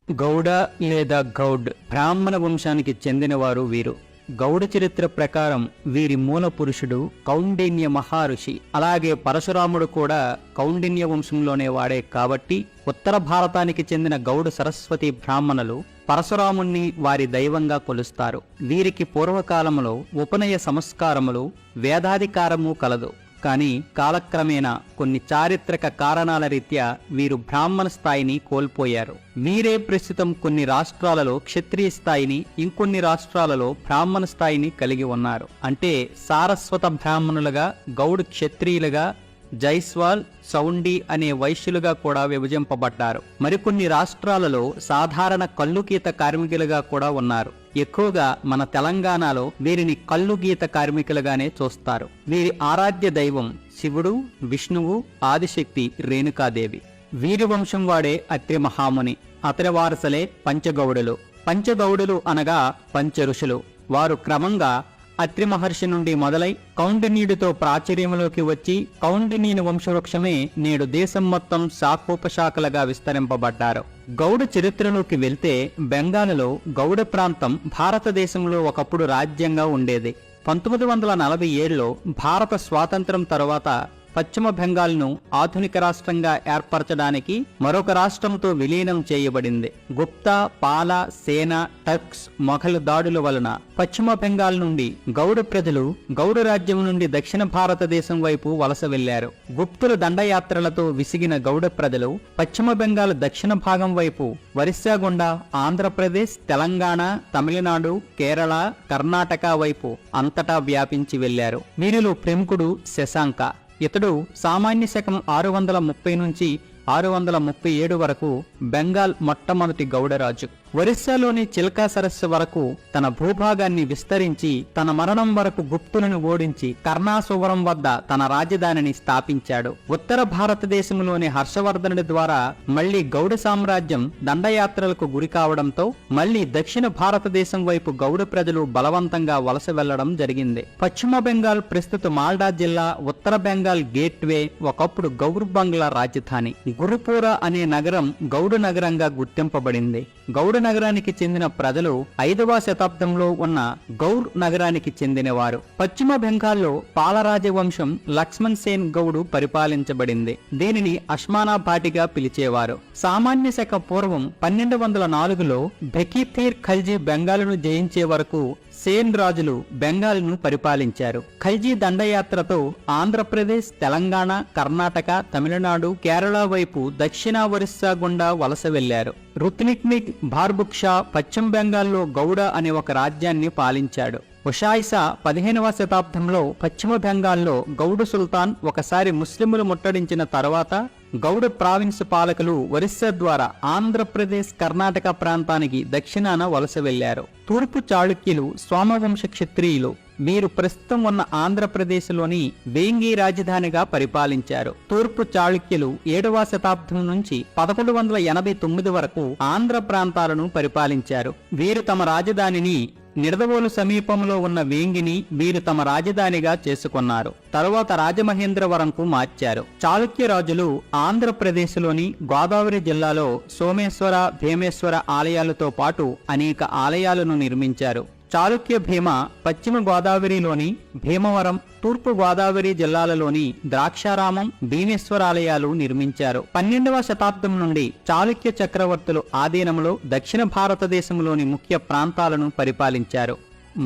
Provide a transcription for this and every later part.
గౌడ లేదా గౌడ్ బ్రాహ్మణ వంశానికి చెందినవారు వీరు. గౌడ చరిత్ర ప్రకారం వీరి మూల పురుషుడు కౌండిన్య మహర్షి. అలాగే పరశురాముడు కూడా కౌండిన్య వంశంలోనే వాడే కాబట్టి ఉత్తర భారతానికి చెందిన గౌడ సరస్వతి బ్రాహ్మణులు పరశురాముణ్ణి వారి దైవంగా కొలుస్తారు. వీరికి పూర్వకాలంలో ఉపనయ సంస్కారములు వేదాధికారము కలదు. కానీ కాలక్రమేణా కొన్ని చారిత్రక కారణాల రీత్యా వీరు బ్రాహ్మణ స్థాయిని కోల్పోయారు. వీరే ప్రస్తుతం కొన్ని రాష్ట్రాలలో క్షత్రియ స్థాయిని, ఇంకొన్ని రాష్ట్రాలలో బ్రాహ్మణ స్థాయిని కలిగి ఉన్నారు. అంటే సారస్వత బ్రాహ్మణులుగా, గౌడ్ క్షత్రియులుగా, జైస్వాల్, సౌండి అనే వైశ్యులుగా కూడా విభజింపబడ్డారు. మరికొన్ని రాష్ట్రాలలో సాధారణ కల్లుగీత కార్మికులుగా కూడా ఉన్నారు. ఎక్కువగా మన తెలంగాణలో వీరిని కల్లుగీత కార్మికులుగానే చూస్తారు. వీరి ఆరాధ్య దైవం శివుడు, విష్ణువు, ఆదిశక్తి రేణుకాదేవి. వీరి వంశం వాడే అత్రి మహాముని. అతని వారసులే పంచగౌడులు. పంచగౌడులు అనగా పంచ ఋషులు. వారు క్రమంగా అత్రి మహర్షి నుండి మొదలై కౌండిన్యుడితో ప్రాచుర్యంలోకి వచ్చి కౌండిన్యుని వంశవృక్షమే నేడు దేశం మొత్తం శాఖోపశాఖలుగా విస్తరింపబడ్డారు. గౌడ చరిత్రలోకి వెళ్తే బెంగాల్లో గౌడ ప్రాంతం భారతదేశంలో ఒకప్పుడు రాజ్యంగా ఉండేది. 1947లో భారత స్వాతంత్రం తరువాత పశ్చిమ బెంగాల్ను ఆధునిక రాష్ట్రంగా ఏర్పరచడానికి మరొక రాష్ట్రంతో విలీనం చేయబడింది. గుప్తా, పాల, సేన, టర్క్స్, మొఘల్ దాడుల వలన పశ్చిమ బెంగాల్ నుండి గౌడ ప్రజలు గౌడ రాజ్యం నుండి దక్షిణ భారతదేశం వైపు వలస వెళ్లారు. గుప్తుల దండయాత్రలతో విసిగిన గౌడ ప్రజలు పశ్చిమ బెంగాల్ దక్షిణ భాగం వైపు ఒరిస్సా గుండా ఆంధ్రప్రదేశ్, తెలంగాణ, తమిళనాడు, కేరళ, కర్ణాటక వైపు అంతటా వ్యాపించి వెళ్లారు. వీరిలో ప్రముఖుడు శశాంక. ఇతడు సామాన్య శకం 630 నుంచి 637 వరకు బెంగాల్ మొట్టమొదటి గౌడరాజు. ఒరిస్సాలోని చిల్కా సరస్సు వరకు తన భూభాగాన్ని విస్తరించి తన మరణం వరకు గుప్తులను ఓడించి కర్ణాసువరం వద్ద తన రాజధానిని స్థాపించాడు. ఉత్తర భారతదేశంలోని హర్షవర్ధనుడి ద్వారా మళ్లీ గౌడ సామ్రాజ్యం దండయాత్రలకు గురి కావడంతో మళ్లీ దక్షిణ భారతదేశం వైపు గౌడ ప్రజలు బలవంతంగా వలస వెళ్లడం జరిగింది. పశ్చిమ బెంగాల్ ప్రస్తుత మాల్డా జిల్లా, ఉత్తర బెంగాల్ గేట్వే ఒకప్పుడు గౌర్ బంగ్లా రాజధాని. గురుపూర అనే నగరం గౌడ నగరంగా గుర్తింపబడింది. గౌడ నగరానికి చెందిన ప్రజలు 5వ శతాబ్దంలో ఉన్న గౌర్ నగరానికి చెందినవారు. పశ్చిమ బెంగాల్లో పాలరాజవంశం లక్ష్మణ్ సేన్ గౌడు పరిపాలించబడింది. దీనిని అశ్మానాబాటిగా పిలిచేవారు. సామాన్య శక పూర్వం 1204లో బెకీతీర్ ఖల్జీ బెంగాలును జయించే వరకు సేన్ రాజులు బెంగాల్ను పరిపాలించారు. ఖల్జీ దండయాత్రతో ఆంధ్రప్రదేశ్, తెలంగాణ, కర్ణాటక, తమిళనాడు, కేరళ వైపు దక్షిణ ఒరిస్సా గుండా వలస వెళ్లారు. రుత్నిక్నిక్ బార్బుక్షా పశ్చిమ బెంగాల్లో గౌడ అనే ఒక రాజ్యాన్ని పాలించాడు. ఉషాయిసా 15వ శతాబ్దంలో పశ్చిమ బెంగాల్లో గౌడ సుల్తాన్ ఒకసారి ముస్లింలు ముట్టడించిన తర్వాత గౌడ ప్రావిన్స్ పాలకులు ఒరిస్సా ద్వారా ఆంధ్రప్రదేశ్, కర్ణాటక ప్రాంతానికి దక్షిణాన వలస వెళ్లారు. తూర్పు చాళుక్యులు సోమవంశ క్షత్రియులు. వీరు ప్రస్తుతం ఉన్న ఆంధ్రప్రదేశ్లోని వేంగి రాజధానిగా పరిపాలించారు. తూర్పు చాళుక్యులు 7వ శతాబ్దం నుంచి 1189 వరకు ఆంధ్ర ప్రాంతాలను పరిపాలించారు. వీరు తమ రాజధానిని నిడదవోలు సమీపంలో ఉన్న వేంగిని వీరు తమ రాజధానిగా చేసుకున్నారు. తరువాత రాజమహేంద్రవరంకు మార్చారు. చాళుక్య రాజులు ఆంధ్రప్రదేశ్లోని గోదావరి జిల్లాలో సోమేశ్వర, భీమేశ్వర ఆలయాలతో పాటు అనేక ఆలయాలను నిర్మించారు. చాళుక్య భీమ పశ్చిమ గోదావరిలోని భీమవరం, తూర్పు గోదావరి జిల్లాలలోని ద్రాక్షారామం, భీమేశ్వరాలయాలు నిర్మించారు. 12వ శతాబ్దం నుండి చాళుక్య చక్రవర్తులు ఆధీనంలో దక్షిణ భారతదేశంలోని ముఖ్య ప్రాంతాలను పరిపాలించారు.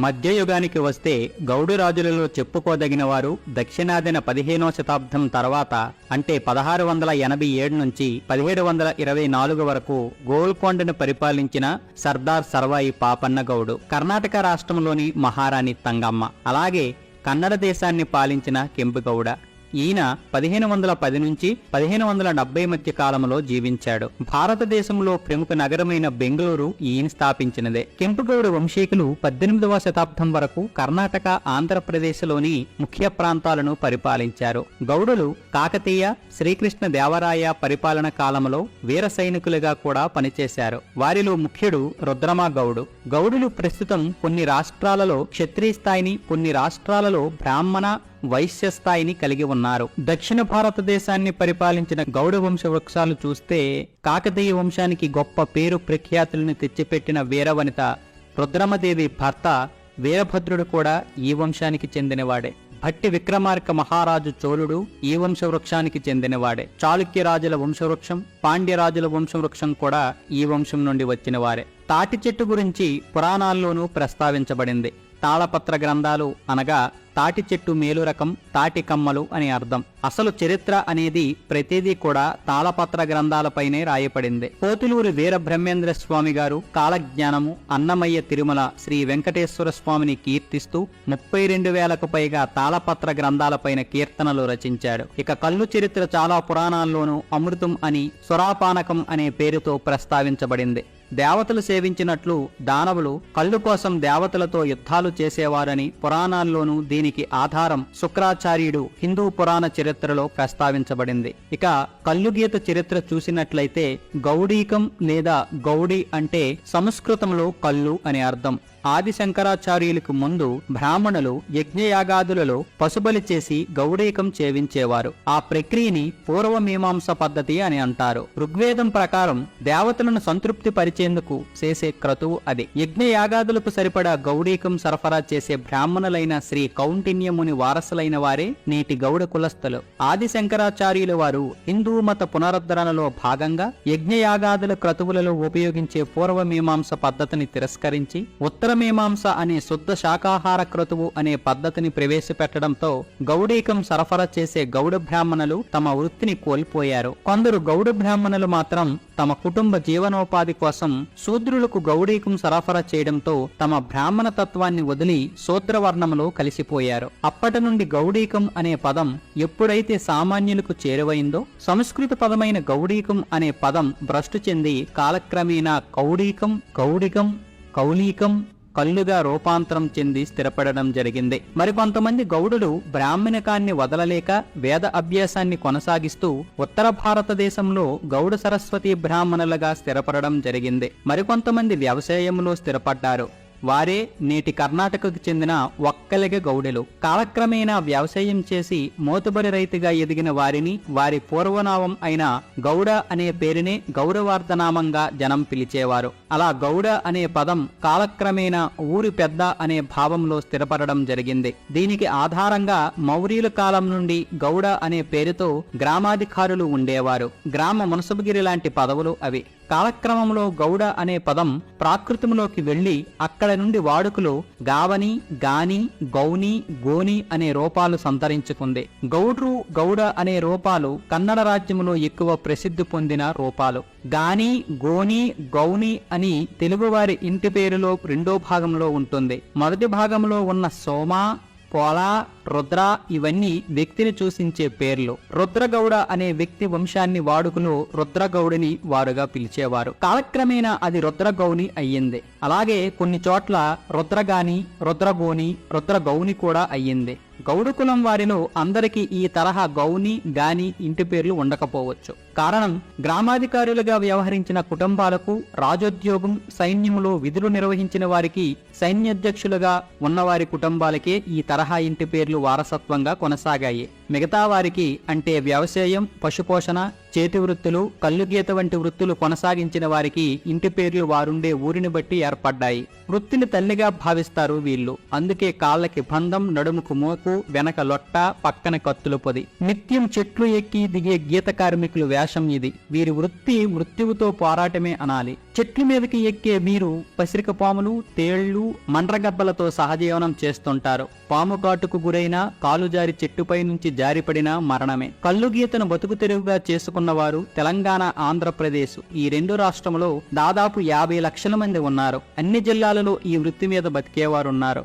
మధ్యయుగానికి వస్తే గౌడు రాజులలో చెప్పుకోదగిన వారు దక్షిణాదిన 15వ శతాబ్దం తర్వాత అంటే 1687 నుంచి 1724 వరకు గోల్కొండను పరిపాలించిన సర్దార్ సర్వాయి పాపన్న గౌడు, కర్ణాటక రాష్ట్రంలోని మహారాణి తంగమ్మ, అలాగే కన్నడ దేశాన్ని పాలించిన కెంపుగౌడ. ఈయన 1510 నుంచి 1570 మధ్య కాలంలో జీవించాడు. భారతదేశంలో ప్రముఖ నగరమైన బెంగళూరు ఈయన స్థాపించినదే. కెంపుగౌడ వంశీకులు 18వ శతాబ్దం వరకు కర్ణాటక, ఆంధ్రప్రదేశ్లోని ముఖ్య ప్రాంతాలను పరిపాలించారు. గౌడులు కాకతీయ, శ్రీకృష్ణ దేవరాయ పరిపాలన కాలంలో వీర సైనికులుగా కూడా పనిచేశారు. వారిలో ముఖ్యుడు రుద్రమ గౌడు. గౌడులు ప్రస్తుతం కొన్ని రాష్ట్రాలలో క్షత్రియ స్థాయిని, కొన్ని రాష్ట్రాలలో బ్రాహ్మణ, వైశ్య స్థాయిని కలిగి ఉన్నారు. దక్షిణ భారతదేశాన్ని పరిపాలించిన గౌడ వంశ వృక్షాలు చూస్తే కాకతీయ వంశానికి గొప్ప పేరు ప్రఖ్యాతులను తెచ్చిపెట్టిన వీరవనిత రుద్రమదేవి భర్త వీరభద్రుడు కూడా ఈ వంశానికి చెందినవాడే. భట్టి విక్రమార్క మహారాజు చోళుడు ఈ వంశవృక్షానికి చెందినవాడే. చాళుక్యరాజుల వంశవృక్షం, పాండ్యరాజుల వంశవృక్షం కూడా ఈ వంశం నుండి వచ్చినవారే. తాటి చెట్టు గురించి పురాణాల్లోనూ ప్రస్తావించబడింది. తాళపత్ర గ్రంథాలు అనగా తాటి చెట్టు మేలు రకం, తాటి కమ్మలు అని అర్థం. అసలు చరిత్ర అనేది ప్రతిదీ కూడా తాళపత్ర గ్రంథాలపైనే రాయపడింది. పోతులూరి వీర బ్రహ్మేంద్ర స్వామి గారు కాలజ్ఞానము, అన్నమయ్య తిరుమల శ్రీ వెంకటేశ్వర స్వామిని కీర్తిస్తూ 32,000కు పైగా తాళపత్ర గ్రంథాలపైన కీర్తనలు రచించాడు. ఇక కళ్ళు చరిత్ర చాలా పురాణాల్లోనూ అమృతం అని, సురాపానకం అనే పేరుతో ప్రస్తావించబడింది. దేవతలు సేవించినట్లు దానవులు కళ్ళు కోసం దేవతలతో యుద్ధాలు చేసేవారని పురాణాల్లోనూ దీనికి ఆధారం శుక్రాచార్యుడు హిందూ పురాణ చరిత్రలో ప్రస్తావించబడింది. ఇక కళ్ళు గీత చరిత్ర చూసినట్లయితే గౌడీకం లేదా గౌడి అంటే సంస్కృతంలో కళ్ళు అని అర్థం. ఆది శంకరాచార్యులకు ముందు బ్రాహ్మణులు యజ్ఞయాగాదులలో పశుబలి చేసి గౌడీకం చేవించేవారు. ఆ ప్రక్రియని పూర్వమీమాంస పద్ధతి అని అంటారు. ఋగ్వేదం ప్రకారం దేవతలను సంతృప్తి పరిచేందుకు చేసే క్రతువు అది. యజ్ఞయాగాదులకు సరిపడా గౌడీకం సరఫరా చేసే బ్రాహ్మణులైన శ్రీ కౌండిన్యముని వారసులైన వారే నేటి గౌడ కులస్థులు. ఆది శంకరాచార్యుల వారు హిందూ మత పునరుద్ధరణలో భాగంగా యజ్ఞయాగాదుల క్రతువులలో ఉపయోగించే పూర్వమీమాంస పద్ధతిని తిరస్కరించి ఉత్తరమీమాంస అనే శుద్ధ శాకాహార క్రతువు అనే పద్ధతిని ప్రవేశపెట్టడంతో గౌడీకం సరఫరా చేసే గౌడ బ్రాహ్మణులు తమ వృత్తిని కోల్పోయారు. కొందరు గౌడ బ్రాహ్మణులు మాత్రం తమ కుటుంబ జీవనోపాధి కోసం శూద్రులకు గౌడీకం సరఫరా చేయడంతో తమ బ్రాహ్మణ తత్వాన్ని వదిలి శూద్రవర్ణంలో కలిసిపోయారు. అప్పటి నుండి గౌడీకం అనే పదం ఎప్పుడైతే సామాన్యులకు చేరువైందో సంస్కృత పదమైన గౌడీకం అనే పదం భ్రష్టు చెంది కాలక్రమేణా కౌడీకం, గౌడికం, కౌలీకం, కళ్ళుగా రూపాంతరం చెంది స్థిరపడడం జరిగింది. మరికొంతమంది గౌడులు బ్రాహ్మణికాన్ని వదలలేక వేద అభ్యాసాన్ని కొనసాగిస్తూ ఉత్తర భారతదేశంలో గౌడ సరస్వతి బ్రాహ్మణులుగా స్థిరపడడం జరిగింది. మరికొంతమంది వ్యవసాయంలో స్థిరపడ్డారు. వారే నేటి కర్ణాటకకు చెందిన ఒక్కలిగ గౌడెలు. కాలక్రమేణా వ్యవసాయం చేసి మోతుబరి రైతుగా ఎదిగిన వారిని వారి పూర్వనామం అయిన గౌడ అనే పేరునే గౌరవార్థనామంగా జనం పిలిచేవారు. అలా గౌడ అనే పదం కాలక్రమేణా ఊరి పెద్ద అనే భావంలో స్థిరపడడం జరిగింది. దీనికి ఆధారంగా మౌర్యుల కాలం నుండి గౌడ అనే పేరుతో గ్రామాధికారులు ఉండేవారు. గ్రామ మునసబగిరి లాంటి పదవులు అవి. కాలక్రమంలో గౌడ అనే పదం ప్రాకృతంలోకి వెళ్లి అక్కడ నుండి వాడుకలో గావని, గాని, గౌని, గోని అనే రూపాలు సంతరించుకుంది. గౌడ్రు, గౌడ అనే రూపాలు కన్నడ రాజ్యంలో ఎక్కువ ప్రసిద్ధి పొందిన రూపాలు. గాని, గోని, గౌని అని తెలుగువారి ఇంటి పేరులో రెండో భాగంలో ఉంటుంది. మొదటి భాగంలో ఉన్న సోమ, పోల, రుద్ర ఇవన్నీ వ్యక్తిని సూచించే పేర్లు. రుద్రగౌడ అనే వ్యక్తి వంశాన్ని వాడుకలో రుద్రగౌడిని వారుగా పిలిచేవారు. కాలక్రమేణా అది రుద్రగౌని అయ్యింది. అలాగే కొన్ని చోట్ల రుద్రగాని, రుద్రగోని, రుద్రగౌని కూడా అయ్యింది. గౌడ కులం వారిలో అందరికీ ఈ తరహా గౌని, గాని ఇంటి పేర్లు ఉండకపోవచ్చు. కారణం గ్రామాధికారులుగా వ్యవహరించిన కుటుంబాలకు రాజోద్యోగం, సైన్యంలో విధులు నిర్వహించిన వారికి, సైన్యాధ్యక్షులుగా ఉన్నవారి కుటుంబాలకే ఈ తరహా ఇంటి పేర్లు వారసత్వంగా కొనసాగాయి. మిగతా వారికి అంటే వ్యవసాయం, పశుపోషణ, చేతి వృత్తులు, కల్లుగీత వంటి వృత్తులు కొనసాగించిన వారికి ఇంటి పేర్లు వారుండే ఊరిని బట్టి ఏర్పడ్డాయి. వృత్తిని తల్లిగా భావిస్తారు వీళ్ళు. అందుకే కాళ్ళకి బంధం, నడుముకు మోకు, వెనక లొట్ట, పక్కన కత్తుల పొది. నిత్యం చెట్లు ఎక్కి దిగే గీత కార్మికులు వేషం ఇది. వీరి వృత్తి మృత్యువుతో పోరాటమే అనాలి. చెట్ల మీదకి ఎక్కే వీరు పసిరిక పాములు, తేళ్లు, మండ్రగబ్బలతో సహజీవనం చేస్తుంటారు. పాము కాటుకు గురైన, కాలు జారి చెట్టుపై నుంచి జారిపడిన మరణమే. కళ్ళు గీతను బతుకు తెరువుగా చేసుకున్నవారు తెలంగాణ, ఆంధ్రప్రదేశ్ ఈ రెండు రాష్ట్రంలో దాదాపు 50 లక్షల మంది ఉన్నారు. అన్ని జిల్లాలలో ఈ వృత్తి మీద బతికేవారున్నారు.